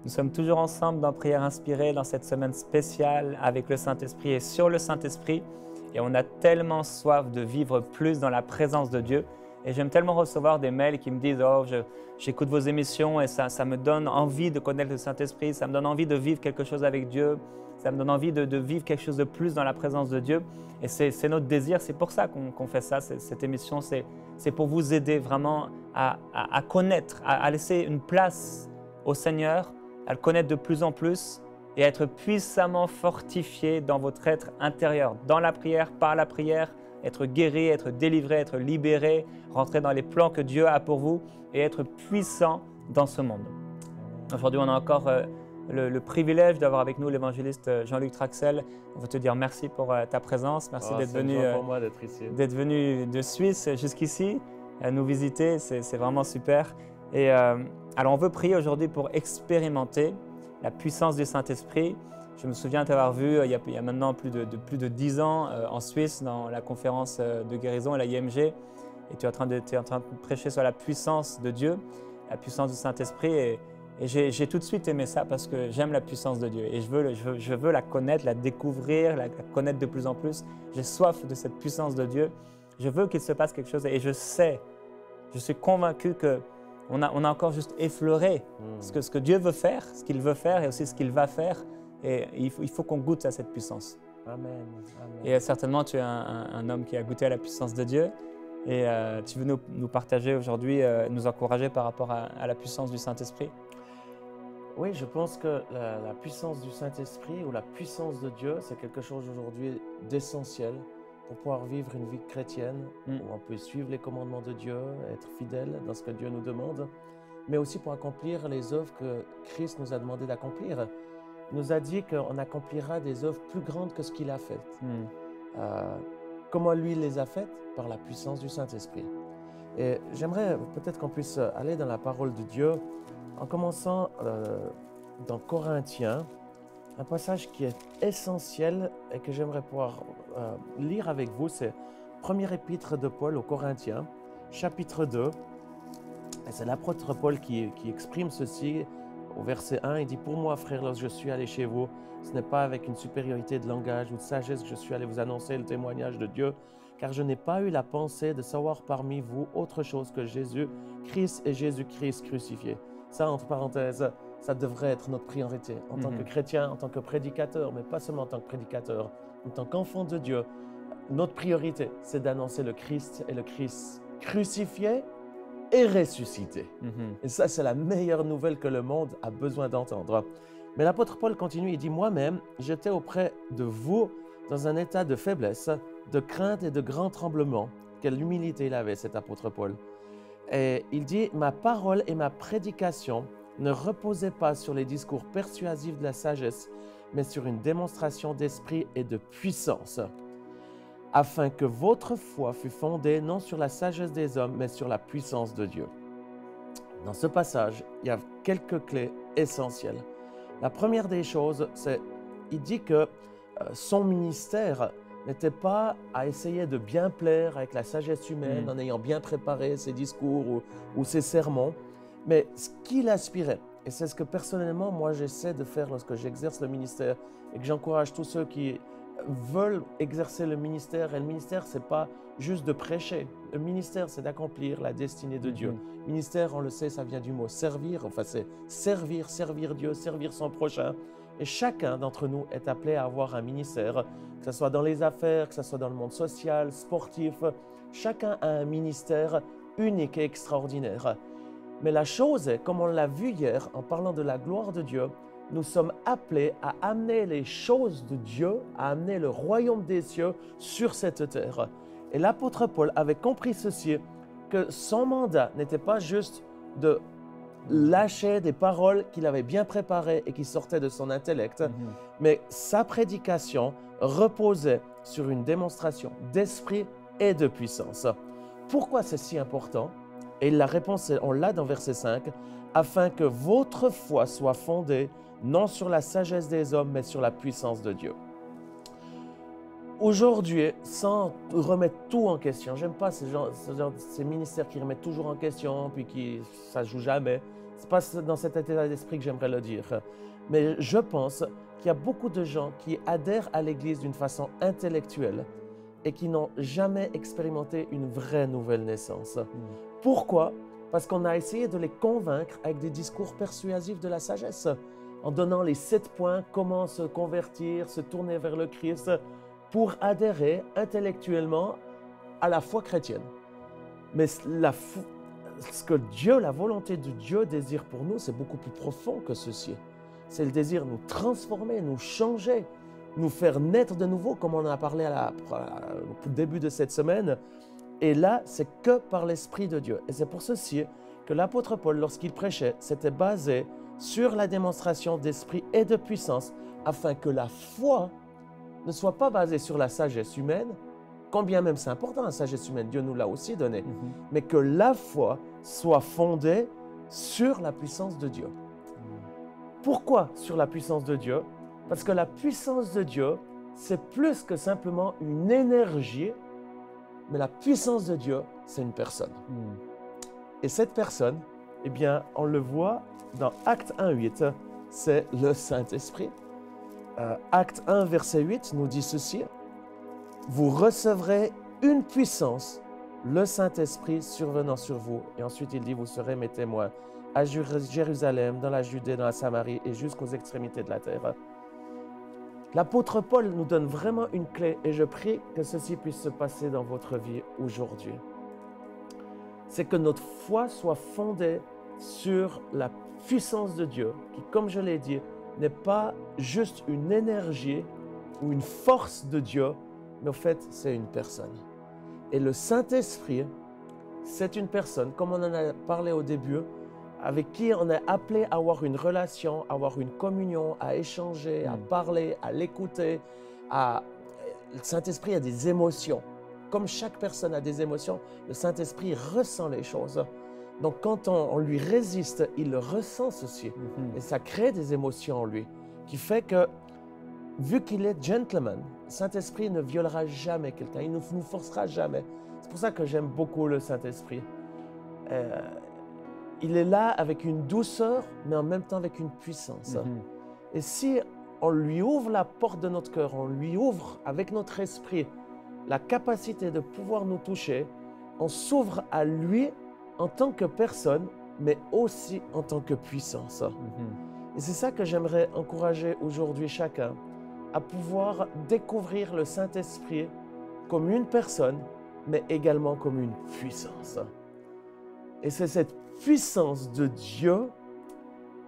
Nous sommes toujours ensemble dans Prière Inspirée, dans cette semaine spéciale avec le Saint-Esprit et sur le Saint-Esprit. Et on a tellement soif de vivre plus dans la présence de Dieu. Et j'aime tellement recevoir des mails qui me disent « Oh, j'écoute vos émissions et ça me donne envie de connaître le Saint-Esprit, ça me donne envie de vivre quelque chose avec Dieu, ça me donne envie de vivre quelque chose de plus dans la présence de Dieu. » Et c'est notre désir, c'est pour ça qu'on fait ça, cette émission, c'est pour vous aider vraiment à connaître, à laisser une place au Seigneur, à le connaître de plus en plus et à être puissamment fortifié dans votre être intérieur, dans la prière, par la prière, être guéri, être délivré, être libéré, rentrer dans les plans que Dieu a pour vous et être puissant dans ce monde. Aujourd'hui, on a encore le privilège d'avoir avec nous l'évangéliste Jean-Luc Traxel. On veut te dire merci pour ta présence, merci d'être venu, pour moi d'être ici. D'être venu de Suisse jusqu'ici, nous visiter, c'est vraiment super. Et alors on veut prier aujourd'hui pour expérimenter la puissance du Saint-Esprit. Je me souviens t'avoir vu il y a maintenant plus de 10 ans en Suisse dans la conférence de guérison et la IMG. Et tu es en train de prêcher sur la puissance de Dieu, la puissance du Saint-Esprit. Et j'ai tout de suite aimé ça parce que j'aime la puissance de Dieu. Et je veux la connaître, la découvrir, la connaître de plus en plus. J'ai soif de cette puissance de Dieu. Je veux qu'il se passe quelque chose et je suis convaincu qu'on a encore juste effleuré ce que Dieu veut faire, ce qu'il veut faire et aussi ce qu'il va faire. Et il faut qu'on goûte à cette puissance. Amen. Amen. Et certainement, tu es un homme qui a goûté à la puissance de Dieu. Et tu veux nous partager aujourd'hui, nous encourager par rapport à la puissance du Saint-Esprit? Oui, je pense que la puissance du Saint-Esprit ou la puissance de Dieu, c'est quelque chose aujourd'hui d'essentiel pour pouvoir vivre une vie chrétienne où on peut suivre les commandements de Dieu, être fidèle dans ce que Dieu nous demande, mais aussi pour accomplir les œuvres que Christ nous a demandé d'accomplir. Il nous a dit qu'on accomplira des œuvres plus grandes que ce qu'il a faites. Comment lui les a faites? Par la puissance du Saint-Esprit. Et j'aimerais peut-être qu'on puisse aller dans la parole de Dieu en commençant dans Corinthiens, un passage qui est essentiel et que j'aimerais pouvoir lire avec vous. C'est première épître de Paul aux Corinthiens, chapitre 2. Et c'est l'apôtre Paul qui exprime ceci. Au verset 1, il dit « Pour moi, frères, lorsque je suis allé chez vous, ce n'est pas avec une supériorité de langage ou de sagesse que je suis allé vous annoncer le témoignage de Dieu, car je n'ai pas eu la pensée de savoir parmi vous autre chose que Jésus-Christ et Jésus-Christ crucifié. » Ça, entre parenthèses, ça devrait être notre priorité en tant que chrétien, en tant que prédicateur, mais pas seulement en tant que prédicateur, en tant qu'enfant de Dieu. Notre priorité, c'est d'annoncer le Christ et le Christ crucifié et ressuscité. Et ça, c'est la meilleure nouvelle que le monde a besoin d'entendre. Mais l'apôtre Paul continue, il dit « Moi-même, j'étais auprès de vous dans un état de faiblesse, de crainte et de grand tremblement. » Quelle humilité il avait, cet apôtre Paul. Et il dit « Ma parole et ma prédication ne reposaient pas sur les discours persuasifs de la sagesse, mais sur une démonstration d'esprit et de puissance. » afin que votre foi fût fondée non sur la sagesse des hommes, mais sur la puissance de Dieu. Dans ce passage, il y a quelques clés essentielles. La première des choses, c'est il dit que son ministère n'était pas à essayer de bien plaire avec la sagesse humaine en ayant bien préparé ses discours ou ses sermons, mais ce qu'il aspirait, et c'est ce que personnellement, moi, j'essaie de faire lorsque j'exerce le ministère et que j'encourage tous ceux qui veulent exercer le ministère. Et le ministère, ce n'est pas juste de prêcher. Le ministère, c'est d'accomplir la destinée de Dieu. Ministère, on le sait, ça vient du mot servir. Enfin, c'est servir Dieu, servir son prochain. Et chacun d'entre nous est appelé à avoir un ministère, que ce soit dans les affaires, que ce soit dans le monde social, sportif. Chacun a un ministère unique et extraordinaire. Mais la chose est, comme on l'a vu hier en parlant de la gloire de Dieu, nous sommes appelés à amener les choses de Dieu, à amener le royaume des cieux sur cette terre. Et l'apôtre Paul avait compris ceci, que son mandat n'était pas juste de lâcher des paroles qu'il avait bien préparées et qui sortaient de son intellect, mais sa prédication reposait sur une démonstration d'esprit et de puissance. Pourquoi c'est si important? Et la réponse, on l'a dans verset 5, « Afin que votre foi soit fondée non sur la sagesse des hommes, mais sur la puissance de Dieu. » Aujourd'hui, sans remettre tout en question, j'aime pas ces ministères qui remettent toujours en question, puis ça ne joue jamais. Ce n'est pas dans cet état d'esprit que j'aimerais le dire. Mais je pense qu'il y a beaucoup de gens qui adhèrent à l'Église d'une façon intellectuelle et qui n'ont jamais expérimenté une vraie nouvelle naissance. Pourquoi? Parce qu'on a essayé de les convaincre avec des discours persuasifs de la sagesse, en donnant les 7 points, comment se convertir, se tourner vers le Christ, pour adhérer intellectuellement à la foi chrétienne. Mais ce que Dieu, la volonté de Dieu désire pour nous, c'est beaucoup plus profond que ceci. C'est le désir de nous transformer, nous changer, nous faire naître de nouveau, comme on en a parlé au début de cette semaine. Et là, c'est que par l'Esprit de Dieu. Et c'est pour ceci que l'apôtre Paul, lorsqu'il prêchait, s'était basé sur la démonstration d'esprit et de puissance, afin que la foi ne soit pas basée sur la sagesse humaine, combien même c'est important la sagesse humaine, Dieu nous l'a aussi donnée, mais que la foi soit fondée sur la puissance de Dieu. Pourquoi sur la puissance de Dieu? Parce que la puissance de Dieu, c'est plus que simplement une énergie, mais la puissance de Dieu, c'est une personne. Et cette personne, eh bien, on le voit dans Acte 1:8, c'est le Saint-Esprit. Acte 1, verset 8 nous dit ceci: « Vous recevrez une puissance, le Saint-Esprit survenant sur vous. » Et ensuite, il dit, « Vous serez mes témoins à Jérusalem, dans la Judée, dans la Samarie et jusqu'aux extrémités de la terre. » L'apôtre Paul nous donne vraiment une clé et je prie que ceci puisse se passer dans votre vie aujourd'hui. C'est que notre foi soit fondée sur la puissance de Dieu, qui, comme je l'ai dit, n'est pas juste une énergie ou une force de Dieu, mais en fait, c'est une personne. Et le Saint-Esprit, c'est une personne, comme on en a parlé au début, avec qui on est appelé à avoir une relation, à avoir une communion, à échanger, à parler, à l'écouter. Le Saint-Esprit a des émotions. Comme chaque personne a des émotions, le Saint-Esprit ressent les choses. Donc quand on lui résiste, il le ressent ceci. Et ça crée des émotions en lui, qui fait que, vu qu'il est gentleman, le Saint-Esprit ne violera jamais quelqu'un, il ne nous forcera jamais. C'est pour ça que j'aime beaucoup le Saint-Esprit. Il est là avec une douceur, mais en même temps avec une puissance. Et si on lui ouvre la porte de notre cœur, on lui ouvre avec notre esprit la capacité de pouvoir nous toucher, on s'ouvre à lui en tant que personne, mais aussi en tant que puissance. Et c'est ça que j'aimerais encourager aujourd'hui chacun, à pouvoir découvrir le Saint-Esprit comme une personne, mais également comme une puissance. Et c'est cette puissance de Dieu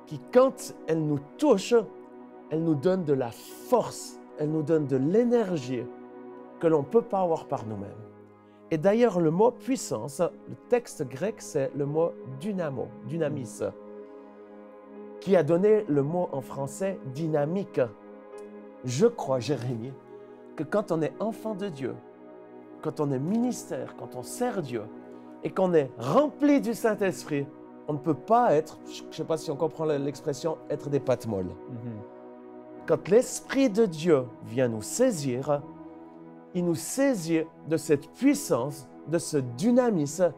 qui, quand elle nous touche, elle nous donne de la force, elle nous donne de l'énergie que l'on ne peut pas avoir par nous-mêmes. Et d'ailleurs, le mot puissance, le texte grec, c'est le mot dynamo, dynamis, qui a donné le mot en français dynamique. Je crois, Jérémie, que quand on est enfant de Dieu, quand on est ministère, quand on sert Dieu, et qu'on est rempli du Saint-Esprit, on ne peut pas être, je ne sais pas si on comprend l'expression, être des pâtes molles. Quand l'Esprit de Dieu vient nous saisir, il nous saisit de cette puissance, de ce dynamisme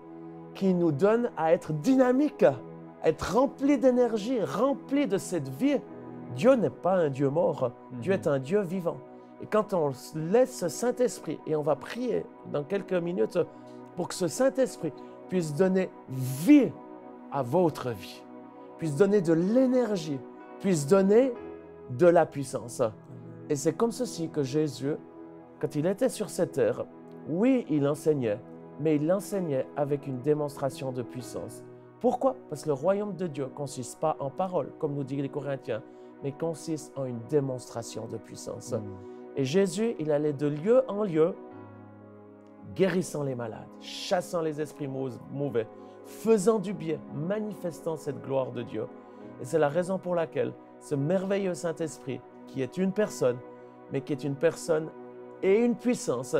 qui nous donne à être dynamique, à être rempli d'énergie, rempli de cette vie. Dieu n'est pas un Dieu mort, Dieu est un Dieu vivant. Et quand on laisse ce Saint-Esprit, et on va prier dans quelques minutes pour que ce Saint-Esprit puisse donner vie à votre vie, puisse donner de l'énergie, puisse donner de la puissance. Et c'est comme ceci que Jésus, quand il était sur cette terre, oui, il enseignait, mais il enseignait avec une démonstration de puissance. Pourquoi? Parce que le royaume de Dieu ne consiste pas en paroles, comme nous disent les Corinthiens, mais consiste en une démonstration de puissance. Et Jésus, il allait de lieu en lieu, guérissant les malades, chassant les esprits mauvais, faisant du bien, manifestant cette gloire de Dieu. Et c'est la raison pour laquelle ce merveilleux Saint-Esprit, qui est une personne, mais qui est une personne et une puissance,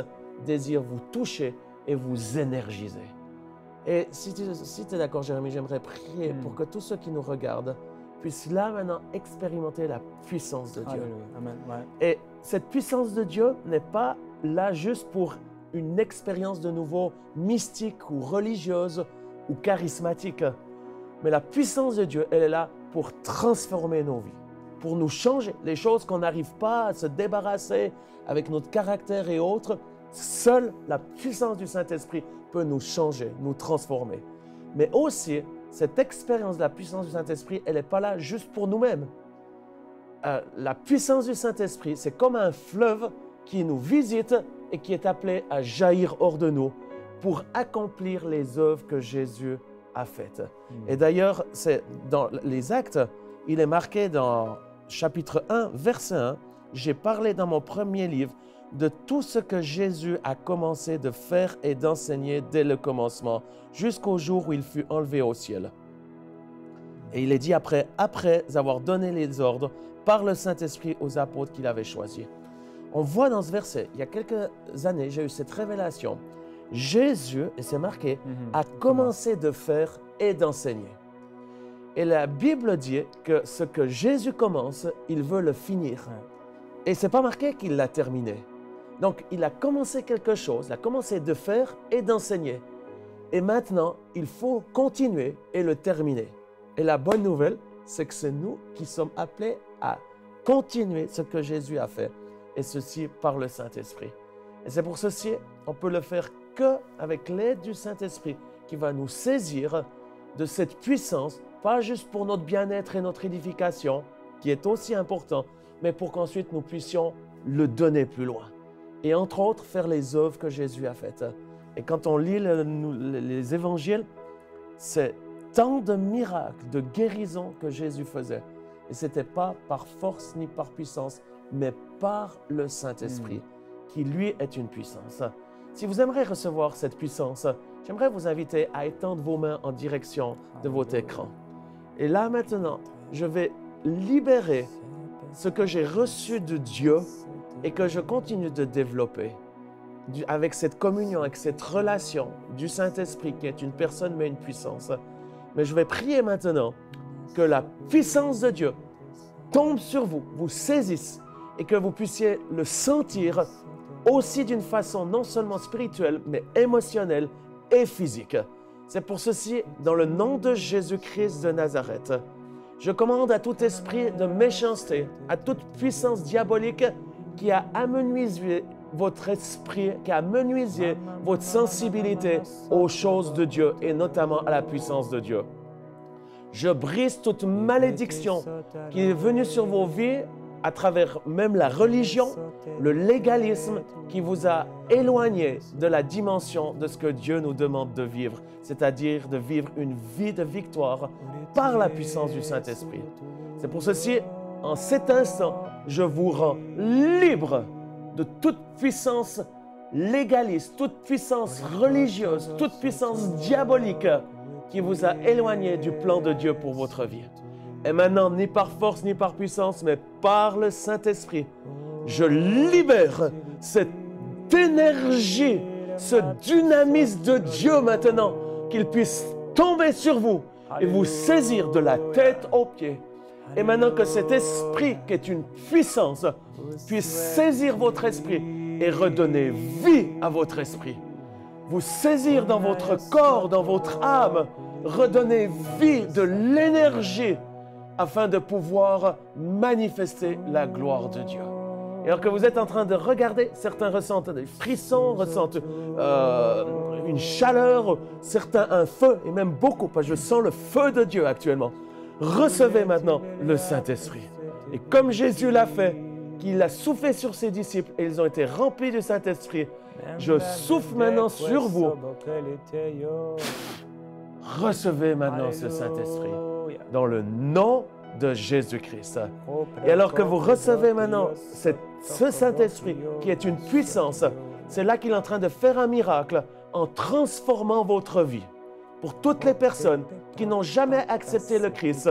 désire vous toucher et vous énergiser. Et si tu es d'accord, Jérémie, j'aimerais prier pour que tous ceux qui nous regardent puissent là maintenant expérimenter la puissance de Dieu. Amen. Ouais. Et cette puissance de Dieu n'est pas là juste pour une expérience de nouveau mystique ou religieuse ou charismatique, Mais la puissance de Dieu, elle est là pour transformer nos vies, pour nous changer. Les choses qu'on n'arrive pas à se débarrasser avec notre caractère et autres, seule la puissance du Saint-Esprit peut nous changer, nous transformer. Mais aussi, cette expérience de la puissance du Saint-Esprit, elle n'est pas là juste pour nous-mêmes. La puissance du Saint-Esprit, c'est comme un fleuve qui nous visite et qui est appelé à jaillir hors de nous pour accomplir les œuvres que Jésus a faites. Et d'ailleurs, c'est dans les Actes, il est marqué dans chapitre 1, verset 1, j'ai parlé dans mon premier livre de tout ce que Jésus a commencé de faire et d'enseigner dès le commencement, jusqu'au jour où il fut enlevé au ciel. Et il est dit après avoir donné les ordres par le Saint-Esprit aux apôtres qu'il avait choisis. On voit dans ce verset, il y a quelques années, j'ai eu cette révélation. Jésus, et c'est marqué, a commencé de faire et d'enseigner. Et la Bible dit que ce que Jésus commence, il veut le finir. Et ce n'est pas marqué qu'il l'a terminé. Donc, il a commencé quelque chose, il a commencé de faire et d'enseigner. Et maintenant, il faut continuer et le terminer. Et la bonne nouvelle, c'est que c'est nous qui sommes appelés à continuer ce que Jésus a fait, et ceci par le Saint-Esprit. Et c'est pour ceci, on peut le faire qu'avec l'aide du Saint-Esprit qui va nous saisir de cette puissance, pas juste pour notre bien-être et notre édification, qui est aussi important, mais pour qu'ensuite nous puissions le donner plus loin. Et entre autres, faire les œuvres que Jésus a faites. Et quand on lit les évangiles, c'est tant de miracles, de guérisons que Jésus faisait. Et ce n'était pas par force ni par puissance, mais par le Saint-Esprit, qui lui est une puissance. Si vous aimeriez recevoir cette puissance, j'aimerais vous inviter à étendre vos mains en direction de votre écran. Et là maintenant, je vais libérer ce que j'ai reçu de Dieu et que je continue de développer avec cette communion, avec cette relation du Saint-Esprit qui est une personne mais une puissance. Mais je vais prier maintenant que la puissance de Dieu tombe sur vous, vous saisisse et que vous puissiez le sentir aussi d'une façon non seulement spirituelle, mais émotionnelle et physique. C'est pour ceci, dans le nom de Jésus-Christ de Nazareth, je commande à tout esprit de méchanceté, à toute puissance diabolique qui a amenuisé votre esprit, qui a amenuisé votre sensibilité aux choses de Dieu et notamment à la puissance de Dieu. Je brise toute malédiction qui est venue sur vos vies à travers même la religion, le légalisme qui vous a éloigné de la dimension de ce que Dieu nous demande de vivre, c'est-à-dire de vivre une vie de victoire par la puissance du Saint-Esprit. C'est pour ceci, en cet instant, je vous rends libre de toute puissance légaliste, toute puissance religieuse, toute puissance diabolique qui vous a éloigné du plan de Dieu pour votre vie. Et maintenant, ni par force, ni par puissance, mais par le Saint-Esprit, je libère cette énergie, ce dynamisme de Dieu maintenant, qu'il puisse tomber sur vous et vous saisir de la tête aux pieds. Et maintenant que cet esprit, qui est une puissance, puisse saisir votre esprit et redonner vie à votre esprit. Vous saisir dans votre corps, dans votre âme, redonner vie, de l'énergie, afin de pouvoir manifester la gloire de Dieu. Et alors que vous êtes en train de regarder, certains ressentent des frissons, ressentent une chaleur, certains un feu, et même beaucoup, parce que je sens le feu de Dieu actuellement. Recevez maintenant le Saint-Esprit. Et comme Jésus l'a fait, qu'il a soufflé sur ses disciples et ils ont été remplis du Saint-Esprit, je souffle maintenant sur vous. Recevez maintenant ce Saint-Esprit dans le nom de Jésus-Christ. Et alors que vous recevez maintenant ce Saint-Esprit qui est une puissance, c'est là qu'il est en train de faire un miracle en transformant votre vie. Pour toutes les personnes qui n'ont jamais accepté le Christ,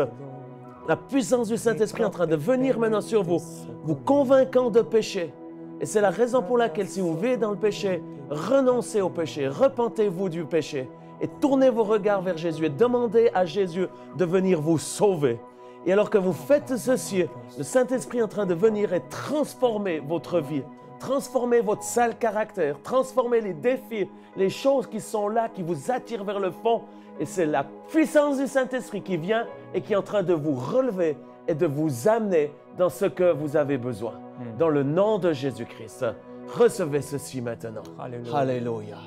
la puissance du Saint-Esprit est en train de venir maintenant sur vous, vous convainquant de péché. Et c'est la raison pour laquelle si vous vivez dans le péché, renoncez au péché, repentez-vous du péché et tournez vos regards vers Jésus et demandez à Jésus de venir vous sauver. Et alors que vous faites ceci, le Saint-Esprit est en train de venir et transformer votre vie, transformer votre sale caractère, transformer les défis, les choses qui sont là, qui vous attirent vers le fond. Et c'est la puissance du Saint-Esprit qui vient et qui est en train de vous relever et de vous amener dans ce que vous avez besoin. Dans le nom de Jésus-Christ, recevez ceci maintenant. Alléluia. Alléluia.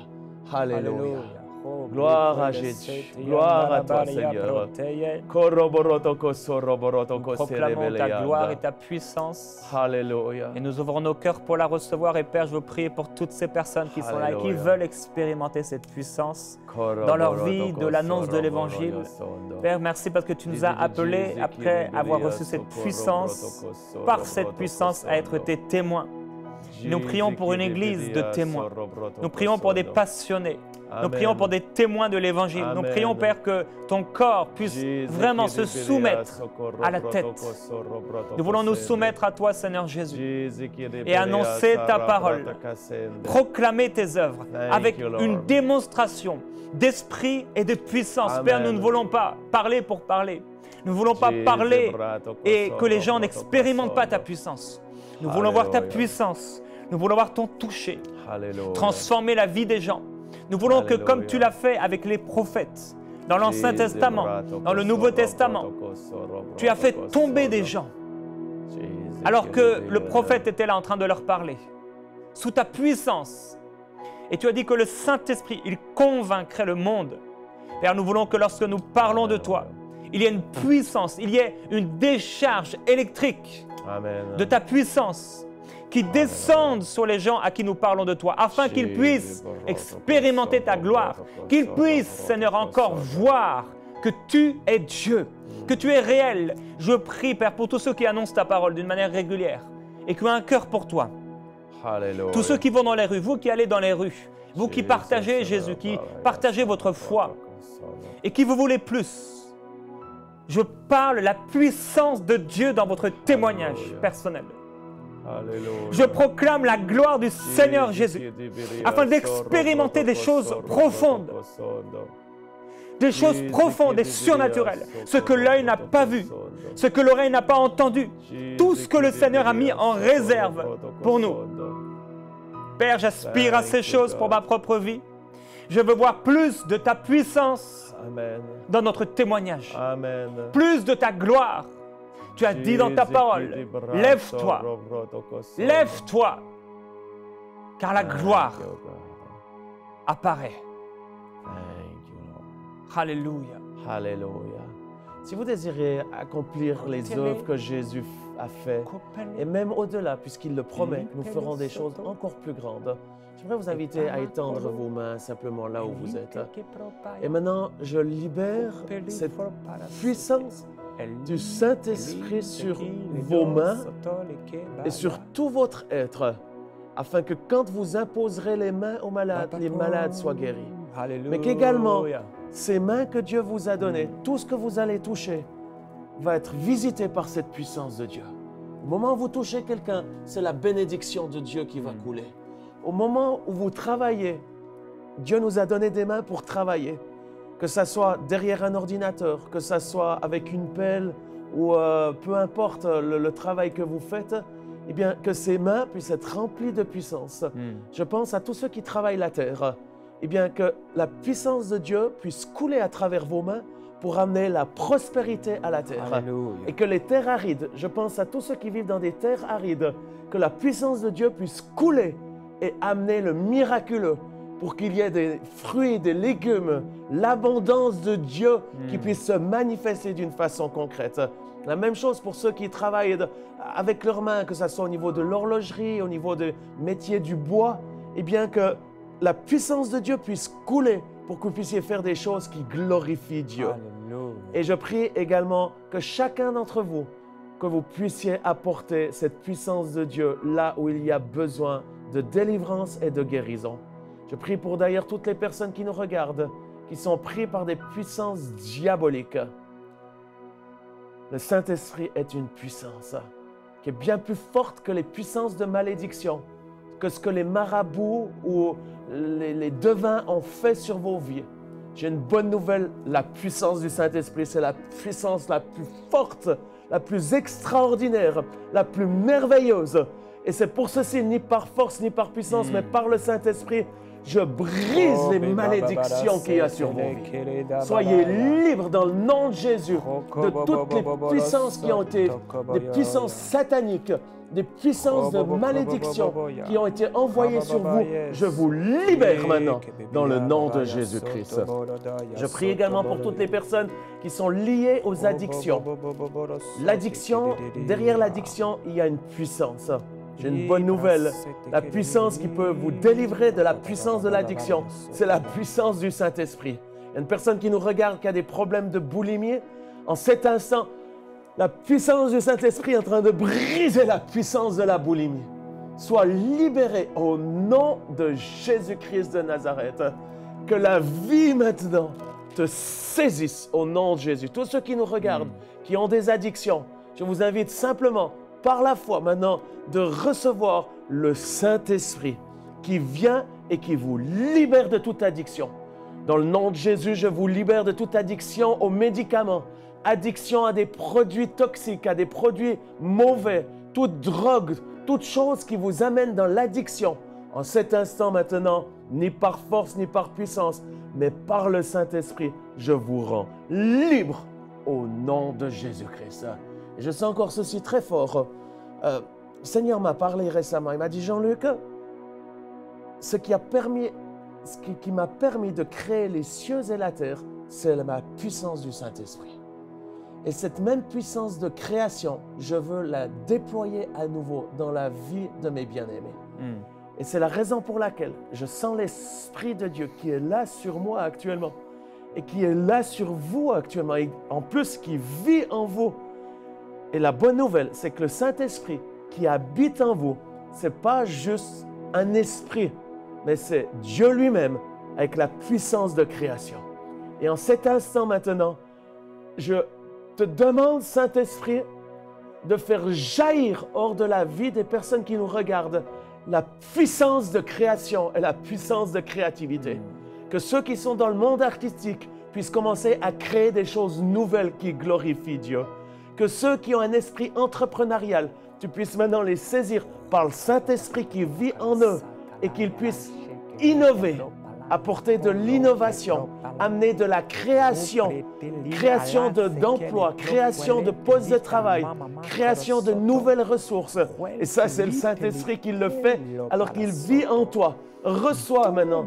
Alléluia. Alléluia. Oh, Gloire à Jésus. Gloire à toi, Seigneur. Proclamons ta gloire et ta puissance. Alléluia. Et nous ouvrons nos cœurs pour la recevoir. Et Père, je veux prier pour toutes ces personnes qui sont là et qui Alléluia. veulent expérimenter cette puissance dans leur vie, de l'annonce de l'Évangile. Père, merci parce que tu nous as appelés, après avoir reçu cette puissance, par cette puissance, à être tes témoins. Nous prions pour une église de témoins. Nous prions pour des passionnés. Nous prions pour des témoins de l'Évangile. Nous Amen. prions, Père, que ton corps puisse vraiment se soumettre à la tête. Nous voulons nous soumettre à toi, Seigneur Jésus, et annoncer ta parole, proclamer tes œuvres avec une démonstration d'esprit et de puissance. Amen. Père, nous ne voulons pas parler pour parler. Nous ne voulons pas parler et que les gens n'expérimentent pas ta puissance. Nous voulons voir ta Alléluia. puissance. Nous voulons voir ton toucher, Alléluia. transformer la vie des gens. Nous voulons que, comme tu l'as fait avec les prophètes, dans l'Ancien Testament, dans le Nouveau Testament, tu as fait tomber des gens, alors que le prophète était là en train de leur parler, sous ta puissance. Et tu as dit que le Saint-Esprit, il convaincrait le monde. Père, nous voulons que lorsque nous parlons de toi, il y ait une puissance, il y ait une décharge électrique Amen. de ta puissance qui descende sur les gens à qui nous parlons de toi, afin qu'ils puissent expérimenter ta gloire, qu'ils puissent, Seigneur, encore voir que tu es Dieu, que tu es réel. Je prie, Père, pour tous ceux qui annoncent ta parole d'une manière régulière et qui ont un cœur pour toi. Alléluia. Tous ceux qui vont dans les rues, vous qui allez dans les rues, vous qui partagez Jésus, qui partagez votre foi et qui vous voulez plus. Je parle la puissance de Dieu dans votre témoignage personnel. Alléluia. Je proclame la gloire du Seigneur Jésus afin d'expérimenter des choses profondes, des choses profondes et surnaturelles, ce que l'œil n'a pas vu, ce que l'oreille n'a pas entendu, tout ce que le Seigneur a mis en réserve pour nous. Père, j'aspire à ces choses pour ma propre vie. Je veux voir plus de ta puissance Amen. dans notre témoignage, Amen. plus de ta gloire. Tu as dit dans ta parole, lève-toi, lève-toi, car la gloire apparaît. Alléluia. Alléluia. Si vous désirez accomplir les œuvres que Jésus a fait, et même au-delà, puisqu'il le promet, que nous ferons des choses encore plus grandes, j'aimerais vous inviter à étendre vos mains simplement là où vous êtes. Et maintenant, je libère cette puissance du Saint-Esprit sur vos mains et sur tout votre être, afin que quand vous imposerez les mains aux malades, les malades soient guéris. Mais qu'également, ces mains que Dieu vous a données, tout ce que vous allez toucher, va être visité par cette puissance de Dieu. Au moment où vous touchez quelqu'un, c'est la bénédiction de Dieu qui va couler. Au moment où vous travaillez, Dieu nous a donné des mains pour travailler. Que ça soit derrière un ordinateur, que ça soit avec une pelle ou peu importe le travail que vous faites, eh bien, que ces mains puissent être remplies de puissance. Je pense à tous ceux qui travaillent la terre. Eh bien, que la puissance de Dieu puisse couler à travers vos mains pour amener la prospérité à la terre. Alléluia. Et que les terres arides, je pense à tous ceux qui vivent dans des terres arides, que la puissance de Dieu puisse couler et amener le miraculeux pour qu'il y ait des fruits, des légumes, l'abondance de Dieu qui puisse se manifester d'une façon concrète. La même chose pour ceux qui travaillent avec leurs mains, que ce soit au niveau de l'horlogerie, au niveau des métiers du bois, et bien que la puissance de Dieu puisse couler pour que vous puissiez faire des choses qui glorifient Dieu. Alléluia. Et je prie également que chacun d'entre vous, que vous puissiez apporter cette puissance de Dieu là où il y a besoin de délivrance et de guérison. Je prie pour d'ailleurs toutes les personnes qui nous regardent, qui sont prises par des puissances diaboliques. Le Saint-Esprit est une puissance qui est bien plus forte que les puissances de malédiction, que ce que les marabouts ou les devins ont fait sur vos vies. J'ai une bonne nouvelle, la puissance du Saint-Esprit, c'est la puissance la plus forte, la plus extraordinaire, la plus merveilleuse. Et c'est pour ceci, ni par force, ni par puissance, mais par le Saint-Esprit, je brise les malédictions qu'il y a sur vos vies. Soyez libres dans le nom de Jésus de toutes les puissances qui ont été des puissances sataniques, des puissances de malédiction qui ont été envoyées sur vous. Je vous libère maintenant dans le nom de Jésus-Christ. Je prie également pour toutes les personnes qui sont liées aux addictions. L'addiction, derrière l'addiction, il y a une puissance. J'ai une bonne nouvelle. La puissance qui peut vous délivrer de la puissance de l'addiction, c'est la puissance du Saint-Esprit. Il y a une personne qui nous regarde qui a des problèmes de boulimie. En cet instant, la puissance du Saint-Esprit est en train de briser la puissance de la boulimie. Sois libéré au nom de Jésus-Christ de Nazareth. Que la vie maintenant te saisisse au nom de Jésus. Tous ceux qui nous regardent, qui ont des addictions, je vous invite simplement, par la foi maintenant, de recevoir le Saint-Esprit qui vient et qui vous libère de toute addiction. Dans le nom de Jésus, je vous libère de toute addiction aux médicaments, addiction à des produits toxiques, à des produits mauvais, toute drogue, toute chose qui vous amène dans l'addiction. En cet instant maintenant, ni par force ni par puissance, mais par le Saint-Esprit, je vous rends libre au nom de Jésus-Christ. Et je sens encore ceci très fort. Le Seigneur m'a parlé récemment. Il m'a dit, Jean-Luc, ce qui m'a permis de créer les cieux et la terre, c'est ma puissance du Saint-Esprit. Et cette même puissance de création, je veux la déployer à nouveau dans la vie de mes bien-aimés. Et c'est la raison pour laquelle je sens l'Esprit de Dieu qui est là sur moi actuellement et qui est là sur vous actuellement, et en plus qui vit en vous. Et la bonne nouvelle, c'est que le Saint-Esprit qui habite en vous, ce n'est pas juste un esprit, mais c'est Dieu lui-même avec la puissance de création. Et en cet instant maintenant, je te demande, Saint-Esprit, de faire jaillir hors de la vie des personnes qui nous regardent la puissance de création et la puissance de créativité. Que ceux qui sont dans le monde artistique puissent commencer à créer des choses nouvelles qui glorifient Dieu. Que ceux qui ont un esprit entrepreneurial, tu puisses maintenant les saisir par le Saint-Esprit qui vit en eux et qu'ils puissent innover, apporter de l'innovation, amener de la création, création d'emplois, création de postes de travail, création de nouvelles ressources. Et ça, c'est le Saint-Esprit qui le fait alors qu'il vit en toi. Reçois maintenant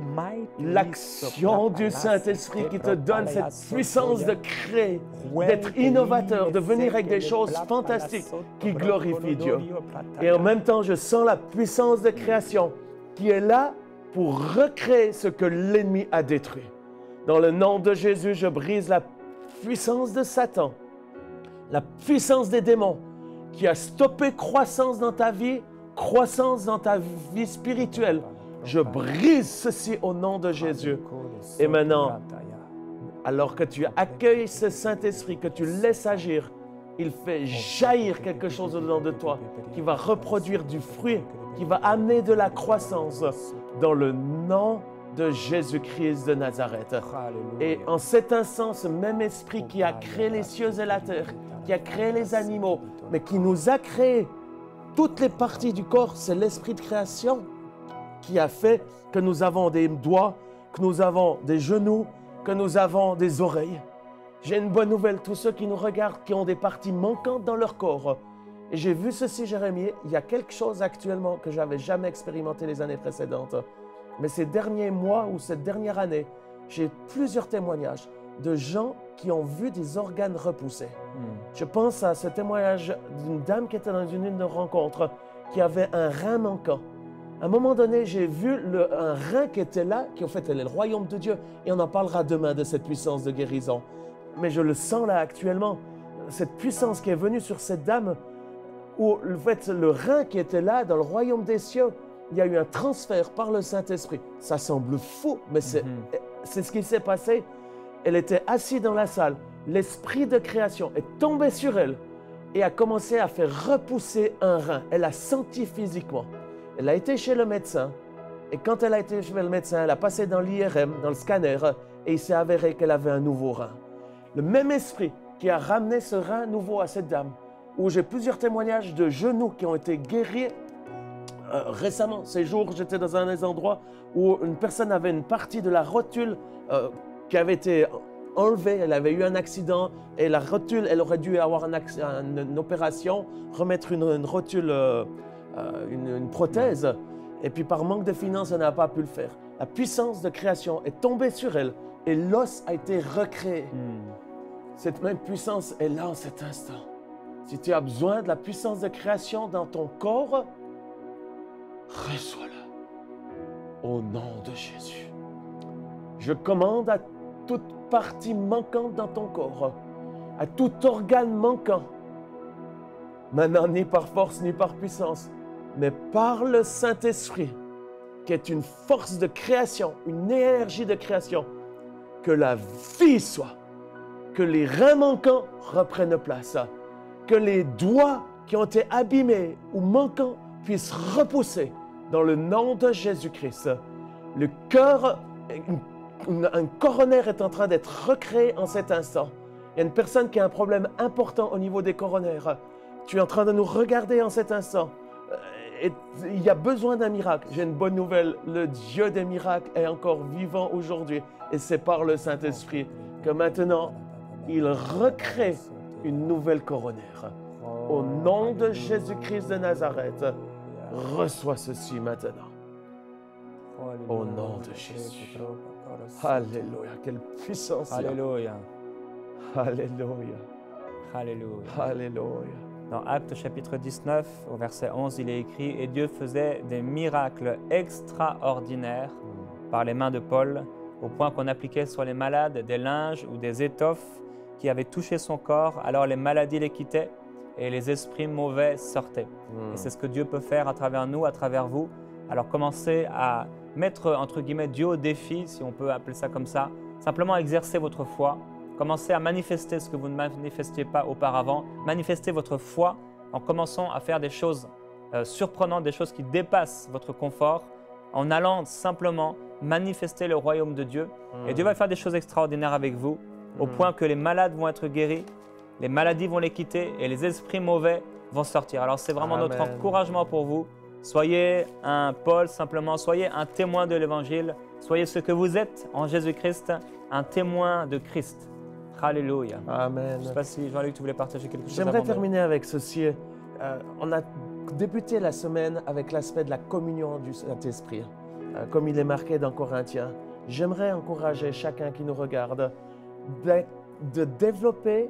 l'action du Saint-Esprit qui te donne cette puissance de créer, d'être innovateur, de venir avec des choses fantastiques qui glorifient Dieu. Et en même temps, je sens la puissance de création qui est là pour recréer ce que l'ennemi a détruit. Dans le nom de Jésus, je brise la puissance de Satan, la puissance des démons qui a stoppé croissance dans ta vie, croissance dans ta vie spirituelle. Je brise ceci au nom de Jésus. Et maintenant, alors que tu accueilles ce Saint-Esprit, que tu laisses agir, il fait jaillir quelque chose au-dedans de toi qui va reproduire du fruit, qui va amener de la croissance dans le nom de Jésus-Christ de Nazareth. Et en cet instant, ce même esprit qui a créé les cieux et la terre, qui a créé les animaux, mais qui nous a créé toutes les parties du corps, c'est l'esprit de création qui a fait que nous avons des doigts, que nous avons des genoux, que nous avons des oreilles. J'ai une bonne nouvelle, tous ceux qui nous regardent, qui ont des parties manquantes dans leur corps. Et j'ai vu ceci, Jérémie, il y a quelque chose actuellement que je n'avais jamais expérimenté les années précédentes. Mais ces derniers mois ou cette dernière année, j'ai plusieurs témoignages de gens qui ont vu des organes repoussés. Je pense à ce témoignage d'une dame qui était dans une rencontre, qui avait un rein manquant. À un moment donné, j'ai vu un rein qui était là, qui en fait est le royaume de Dieu, et on en parlera demain de cette puissance de guérison. Mais je le sens là actuellement, cette puissance qui est venue sur cette dame, où en fait, le rein qui était là dans le royaume des cieux, il y a eu un transfert par le Saint-Esprit. Ça semble fou, mais c'est ce qui s'est passé. Elle était assise dans la salle, l'esprit de création est tombé sur elle et a commencé à faire repousser un rein. Elle a senti physiquement. Elle a été chez le médecin et quand elle a été chez le médecin, elle a passé dans l'IRM, dans le scanner et il s'est avéré qu'elle avait un nouveau rein. Le même esprit qui a ramené ce rein nouveau à cette dame, où j'ai plusieurs témoignages de genoux qui ont été guéris récemment, ces jours, j'étais dans un des endroits où une personne avait une partie de la rotule qui avait été enlevée. Elle avait eu un accident et la rotule, elle aurait dû avoir une opération, remettre une rotule, une prothèse. Et puis par manque de finances, elle n'a pas pu le faire. La puissance de création est tombée sur elle et l'os a été recréé. Cette même puissance est là en cet instant. Si tu as besoin de la puissance de création dans ton corps, reçois-la au nom de Jésus. Je commande à toute partie manquante dans ton corps, à tout organe manquant, maintenant ni par force ni par puissance, mais par le Saint-Esprit, qui est une force de création, une énergie de création, que la vie soit, que les reins manquants reprennent place, que les doigts qui ont été abîmés ou manquants puissent repousser dans le nom de Jésus-Christ. Le cœur, un coronaire est en train d'être recréé en cet instant. Il y a une personne qui a un problème important au niveau des coronaires. Tu es en train de nous regarder en cet instant. Et il y a besoin d'un miracle. J'ai une bonne nouvelle. Le Dieu des miracles est encore vivant aujourd'hui. Et c'est par le Saint-Esprit que maintenant, il recrée une nouvelle coronaire. Au nom de Jésus-Christ de Nazareth, reçois ceci maintenant. Au nom de Jésus. Alléluia. Quelle puissance. Alléluia. Alléluia. Alléluia. Alléluia. Dans Actes chapitre 19, au verset 11, il est écrit « Et Dieu faisait des miracles extraordinaires par les mains de Paul, au point qu'on appliquait sur les malades des linges ou des étoffes qui avaient touché son corps, alors les maladies les quittaient et les esprits mauvais sortaient. » Et c'est ce que Dieu peut faire à travers nous, à travers vous. Alors commencez à mettre, entre guillemets, Dieu au défi, si on peut appeler ça comme ça. Simplement exercer votre foi. Commencez à manifester ce que vous ne manifestiez pas auparavant. Manifestez votre foi en commençant à faire des choses surprenantes, des choses qui dépassent votre confort, en allant simplement manifester le royaume de Dieu. Et Dieu va faire des choses extraordinaires avec vous, au point que les malades vont être guéris, les maladies vont les quitter et les esprits mauvais vont sortir. Alors c'est vraiment notre encouragement pour vous. Soyez un Paul simplement, soyez un témoin de l'Évangile, soyez ce que vous êtes en Jésus-Christ, un témoin de Christ. Alléluia. Amen. Je ne sais pas si Jean-Luc, tu voulais partager quelque chose. J'aimerais terminer avec ceci. On a débuté la semaine avec l'aspect de la communion du Saint-Esprit, comme il est marqué dans Corinthiens. J'aimerais encourager chacun qui nous regarde de développer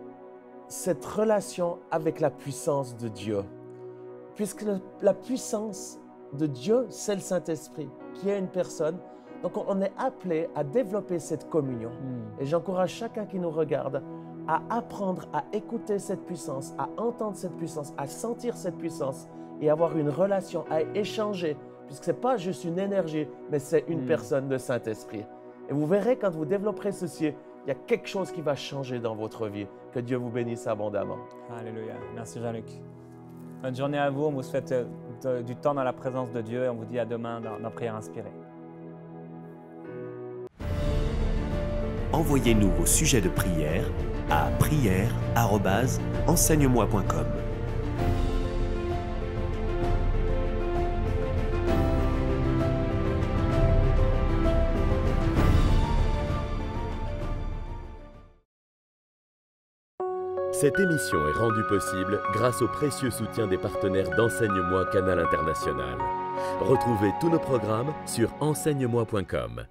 cette relation avec la puissance de Dieu. Puisque la puissance de Dieu, c'est le Saint-Esprit, qui est une personne. Donc, on est appelé à développer cette communion. Et j'encourage chacun qui nous regarde à apprendre à écouter cette puissance, à entendre cette puissance, à sentir cette puissance et avoir une relation, à échanger, puisque ce n'est pas juste une énergie, mais c'est une personne de Saint-Esprit. Et vous verrez, quand vous développerez ceci, il y a quelque chose qui va changer dans votre vie. Que Dieu vous bénisse abondamment. Alléluia. Merci Jean-Luc. Bonne journée à vous. On vous souhaite du temps dans la présence de Dieu et on vous dit à demain dans Prière Inspirée. Envoyez-nous vos sujets de prière à prière@enseigne-moi.com. Cette émission est rendue possible grâce au précieux soutien des partenaires d'Enseigne-moi Canal International. Retrouvez tous nos programmes sur enseigne-moi.com.